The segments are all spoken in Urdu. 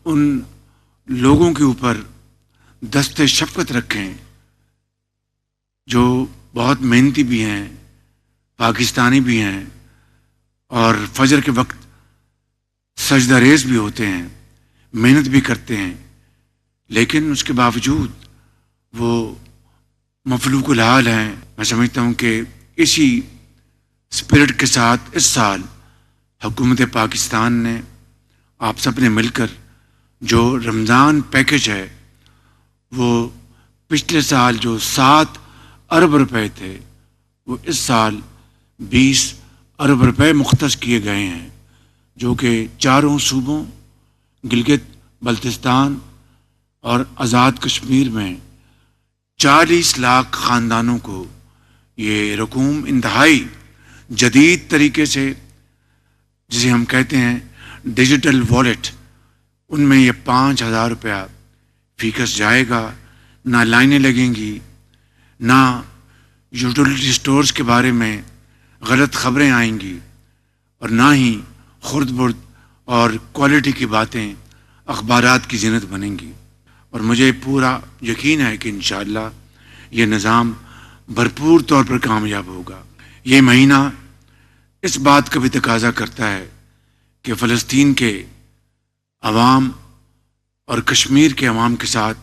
ان لوگوں کے اوپر دست شفقت رکھیں جو بہت محنتی بھی ہیں، پاکستانی بھی ہیں، اور فجر کے وقت سجدہ ریز بھی ہوتے ہیں، محنت بھی کرتے ہیں، لیکن اس کے باوجود وہ مفلوق الحال ہیں۔ میں سمجھتا ہوں کہ اسی اسپرٹ کے ساتھ اس سال حکومت پاکستان نے آپ سب نے مل کر جو رمضان پیکج ہے، وہ پچھلے سال جو 7 ارب روپے تھے، وہ اس سال 20 ارب روپے مختص کیے گئے ہیں، جو کہ چاروں صوبوں گلگت بلتستان اور آزاد کشمیر میں 40 لاکھ خاندانوں کو یہ رقوم انتہائی جدید طریقے سے، جسے ہم کہتے ہیں ڈیجیٹل والیٹ، ان میں یہ 5,000 روپیہ فیکس جائے گا، نہ لائنیں لگیں گی، نہ یوٹیلیٹی سٹورز کے بارے میں غلط خبریں آئیں گی، اور نہ ہی خرد برد اور کوالٹی کی باتیں اخبارات کی زینت بنیں گی۔ اور مجھے پورا یقین ہے کہ انشاءاللہ یہ نظام بھرپور طور پر کامیاب ہوگا۔ یہ مہینہ اس بات کا بھی تقاضا کرتا ہے کہ فلسطین کے عوام اور کشمیر کے عوام کے ساتھ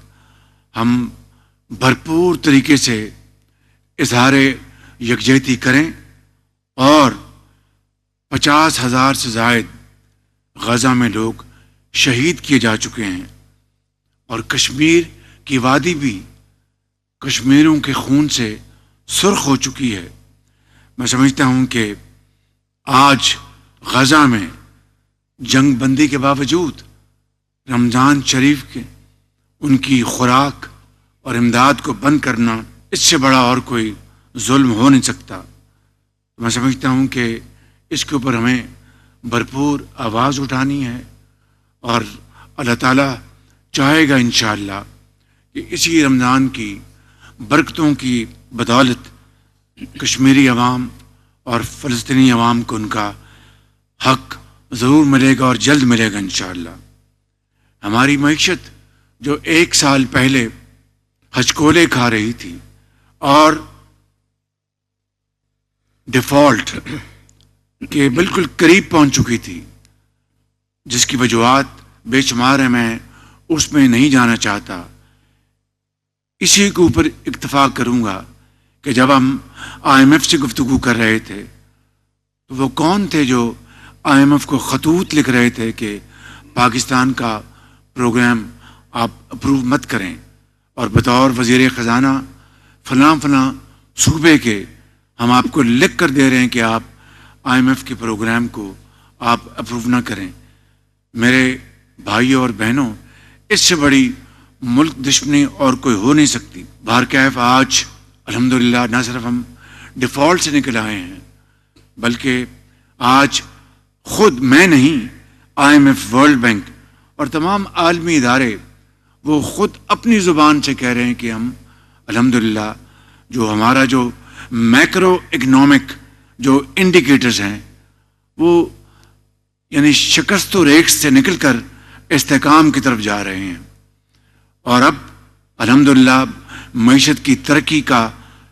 ہم بھرپور طریقے سے اظہار یکجہتی کریں، اور 50,000 سے زائد غزہ میں لوگ شہید کیے جا چکے ہیں، اور کشمیر کی وادی بھی کشمیریوں کے خون سے سرخ ہو چکی ہے۔ میں سمجھتا ہوں کہ آج غزہ میں جنگ بندی کے باوجود رمضان شریف کے ان کی خوراک اور امداد کو بند کرنا، اس سے بڑا اور کوئی ظلم ہو نہیں سکتا۔ میں سمجھتا ہوں کہ اس کے اوپر ہمیں بھرپور آواز اٹھانی ہے، اور اللہ تعالیٰ چاہے گا انشاءاللہ کہ اسی رمضان کی برکتوں کی بدولت کشمیری عوام اور فلسطینی عوام کو ان کا حق ضرور ملے گا، اور جلد ملے گا انشاءاللہ۔ ہماری معیشت جو 1 سال پہلے ہچکولے کھا رہی تھی اور ڈیفالٹ کے بالکل قریب پہنچ چکی تھی، جس کی وجوہات بے شمار ہیں، میں اس میں نہیں جانا چاہتا۔ اسی کے اوپر اکتفا کروں گا کہ جب ہم IMF سے گفتگو کر رہے تھے تو وہ کون تھے جو IMF کو خطوط لکھ رہے تھے کہ پاکستان کا پروگرام آپ اپروو مت کریں، اور بطور وزیر خزانہ فلاں فلاں صوبے کے ہم آپ کو لکھ کر دے رہے ہیں کہ آپ IMF کے پروگرام کو آپ اپروو نہ کریں۔ میرے بھائیوں اور بہنوں، اس سے بڑی ملک دشمنی اور کوئی ہو نہیں سکتی۔ بہرکیف آج الحمدللہ نہ صرف ہم ڈیفالٹ سے نکل آئے ہیں، بلکہ آج خود میں نہیں، IMF، ورلڈ بینک اور تمام عالمی ادارے وہ خود اپنی زبان سے کہہ رہے ہیں کہ ہم الحمدللہ جو ہمارا جو میکرو اکنامک جو انڈیکیٹرز ہیں، وہ یعنی شکست و ریکس سے نکل کر استحکام کی طرف جا رہے ہیں، اور اب الحمدللہ معیشت کی ترقی کا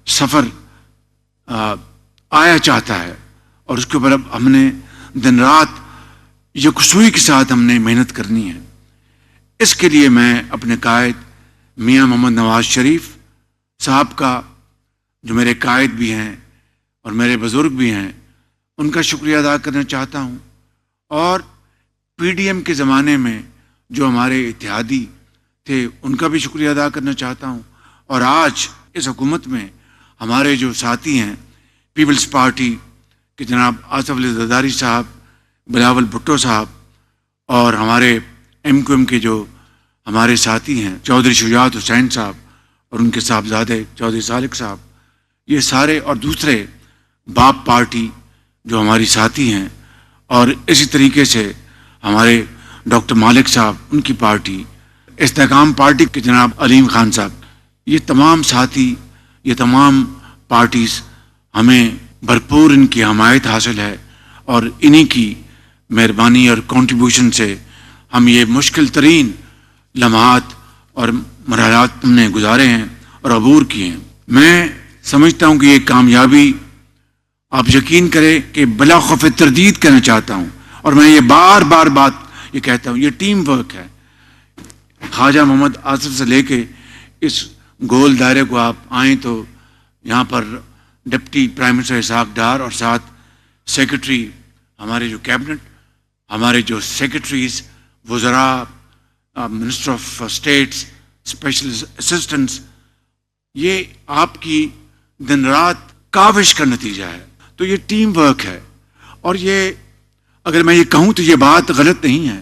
سفر آیا چاہتا ہے، اور اس کے اوپر اب ہم نے دن رات یکسوئی کے ساتھ ہم نے محنت کرنی ہے۔ اس کے لیے میں اپنے قائد میاں محمد نواز شریف صاحب کا، جو میرے قائد بھی ہیں اور میرے بزرگ بھی ہیں، ان کا شکریہ ادا کرنا چاہتا ہوں، اور PDM کے زمانے میں جو ہمارے اتحادی تھے ان کا بھی شکریہ ادا کرنا چاہتا ہوں، اور آج اس حکومت میں ہمارے جو ساتھی ہیں پیپلز پارٹی کے جناب آصف علی زرداری صاحب، بلاول بھٹو صاحب، اور ہمارے MQM کے جو ہمارے ساتھی ہیں چودھری شجاعت حسین صاحب اور ان کے صاحبزادے چودھری سالک صاحب، یہ سارے، اور دوسرے باپ پارٹی جو ہماری ساتھی ہیں، اور اسی طریقے سے ہمارے ڈاکٹر مالک صاحب، ان کی پارٹی، استحکام پارٹی کے جناب علیم خان صاحب، یہ تمام ساتھی، یہ تمام پارٹیز، ہمیں بھرپور ان کی حمایت حاصل ہے، اور انہی کی مہربانی اور کنٹریبیوشن سے ہم یہ مشکل ترین لمحات اور مرحلات ہم نے گزارے ہیں اور عبور کیے ہیں. میں سمجھتا ہوں کہ یہ کامیابی آپ یقین کریں کہ بلا خوف تردید کہنا چاہتا ہوں, اور میں یہ بار بار بات یہ کہتا ہوں, یہ ٹیم ورک ہے. خواجہ محمد آصف سے لے کے اس گول دائرے کو آپ آئیں تو یہاں پر deputy prime minister Ishaq Dar اور ساتھ سیکرٹری ہمارے جو کیبنٹ, ہمارے جو سیکرٹریز, وزراء, minister of states, special assistants, یہ آپ کی دن رات کاوش کا نتیجہ ہے. تو یہ ٹیم ورک ہے. اور یہ اگر میں یہ کہوں تو یہ بات غلط نہیں ہے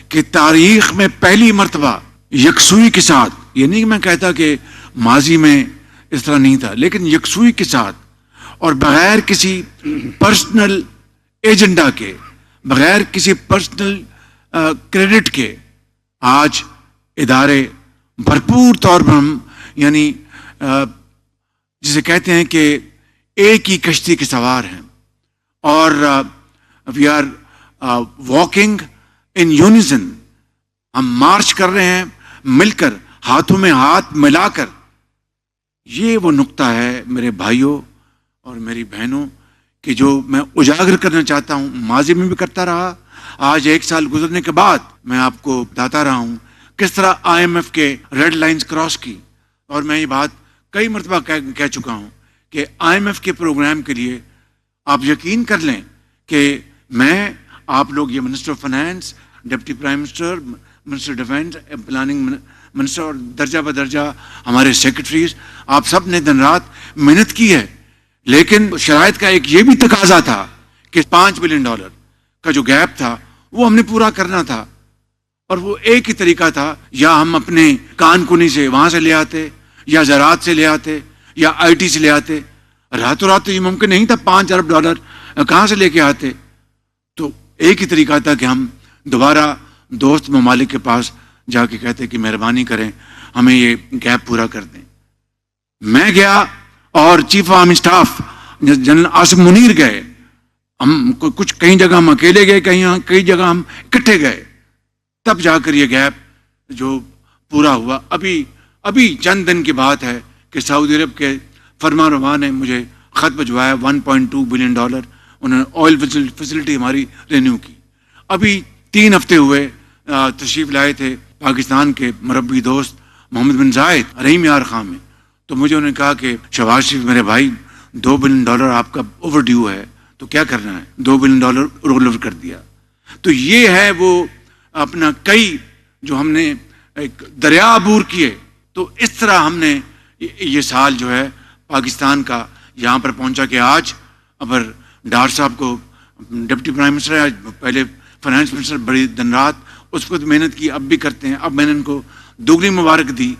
کہ تاریخ میں پہلی مرتبہ یکسوئی کے ساتھ, یہ نہیں کہ میں کہتا کہ ماضی میں اس طرح نہیں تھا, لیکن یکسوئی کے ساتھ اور بغیر کسی پرسنل ایجنڈا کے, بغیر کسی پرسنل کریڈٹ کے, آج ادارے بھرپور طور پر ہم یعنی جسے کہتے ہیں کہ ایک ہی کشتی کے سوار ہیں, اور وی آر واکنگ ان یونیزن, ہم مارچ کر رہے ہیں مل کر, ہاتھوں میں ہاتھ ملا کر. یہ وہ نقطہ ہے میرے بھائیوں اور میری بہنوں کہ جو میں اجاگر کرنا چاہتا ہوں. ماضی میں بھی کرتا رہا, آج 1 سال گزرنے کے بعد میں آپ کو بتاتا رہا ہوں کس طرح IMF کے ریڈ لائنز کراس کی. اور میں یہ بات کئی مرتبہ کہہ چکا ہوں کہ IMF کے پروگرام کے لیے آپ یقین کر لیں کہ میں, آپ لوگ, یہ minister of finance, deputy prime minister, minister defence, planning minister اور درجہ بدرجہ ہمارے سیکرٹریز, آپ سب نے دن رات محنت کی ہے. لیکن شرائط کا ایک یہ بھی تقاضا تھا کہ $5 بلین کا جو گیپ تھا وہ ہم نے پورا کرنا تھا. اور وہ ایک ہی طریقہ تھا, یا ہم اپنے کان کنی سے وہاں سے لے آتے, یا زراعت سے لے آتے, یا IT سے لے آتے. راتوں رات تو یہ ممکن نہیں تھا, $5 ارب کہاں سے لے کے آتے. تو ایک ہی طریقہ تھا کہ ہم دوبارہ دوست ممالک کے پاس جا کے کہتے کہ مہربانی کریں ہمیں یہ گیپ پورا کر دیں. میں گیا اور chief of army staff general Asif Munir گئے. ہم کچھ کئی جگہ ہم اکیلے گئے, کئی جگہ ہم اکٹھے گئے, تب جا کر یہ گیپ جو پورا ہوا. ابھی چند دن کی بات ہے کہ سعودی عرب کے فرمان روا نے مجھے خط بھجوایا $1.2 بلین, انہوں نے آئل فیسلٹی ہماری رینیو کی. ابھی 3 ہفتے ہوئے تشریف لائے تھے پاکستان کے مربی دوست محمد بن زائد رحیم یار خان میں. تو مجھے انہوں نے کہا کہ شہباز شریف میرے بھائی $2 بلین آپ کا اوور ڈیو ہے, تو کیا کرنا ہے. $2 بلین رول اوور کر دیا. تو یہ ہے وہ اپنا کئی جو ہم نے ایک دریا عبور کیے. تو اس طرح ہم نے یہ سال جو ہے پاکستان کا یہاں پر پہنچا کہ آج اگر ڈار صاحب کو ڈپٹی پرائم منسٹر ہے, پہلے فائنانس منسٹر, بڑی دن رات اس کو محنت کی, اب بھی کرتے ہیں. اب میں نے ان کو دوگنی مبارک دی